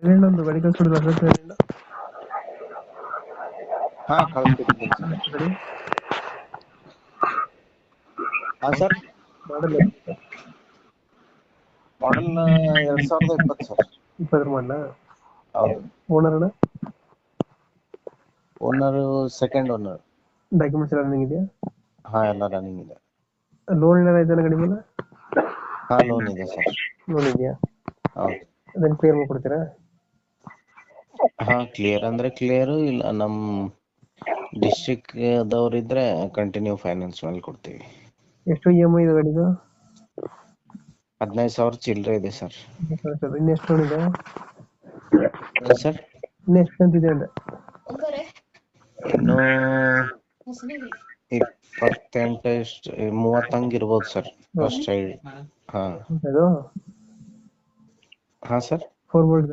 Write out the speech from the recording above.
ಒಂದು ಗಾಡಿ ಕಳ್ಸ್ಕೊಡಿಲ್ಲ ಸರ್. ಹಾ ಕಳ್ಸ್ಕೊಟ್ಟಿದ್ದೀನಿ ಸರ್. ಗಾಡಿ ಹಾ ಸರ್, ಮಾಡಲ್ಲ ಮಾಡಲ್ 2020 ಸರ್. 20 ಮಾಡಲ. ಹೌದು. ಓನರ್ ಅಣ್ಣ? Owner second owner. ಡಾಕ್ಯುಮೆಂಟ್ಸ್ ಎಲ್ಲ ರನ್ನಿಂಗ್ ಇದೆಯಾ? ಹಾ ಎಲ್ಲ ರನ್ನಿಂಗ್ ಇದೆ. ಲೋನ್ ಏನಾರ ಐತಲ್ಲ ಗಾಡಿ ಮೇಲೆ? ಹಾ ಲೋನ್ ಇದೆ ಸರ್. ಲೋನ್ ಇದೆಯಾ? ಹೌದು. ಅದನ್ನ ಕ್ಲಿಯರ್ ಮಾಡ್ಕೊಡ್ತೀರಾ? ಹಾ ಕ್ಲಿಯರ್ ಅಂದ್ರೆ ಕ್ಲಿಯರ್, ಇಲ್ಲ ನಮ್ ಡಿಸ್ಟ್ರಿಕ್ಟ್ ದವ್ರಿದ್ರೆ ಕಂಟಿನ್ಯೂ ಫೈನಾನ್ಸ್ ಮೇಲೆ ಕೊಡ್ತೀವಿ. ಎಷ್ಟು EMI ಇದೆ ಗಾಡಿದು? 15,000 ಚಿಲ್ಲರೆ ಇದೆ ಸರ್. ಇನ್ನೆಷ್ಟು ಲೋನ್ ಇದೆ? ಸರ್ ಇನ್ನೆಷ್ಟು ಕಂತಿದೆ ಅಂದೆ? ಇನ್ನು 28 30 ಹಂಗ್ ಇರ್ಬೋದು ಸರ್ ಫಸ್ಟ್ ಸೈಡ್. ಹಾ ಅದು ಹಾ ಸರ್. 4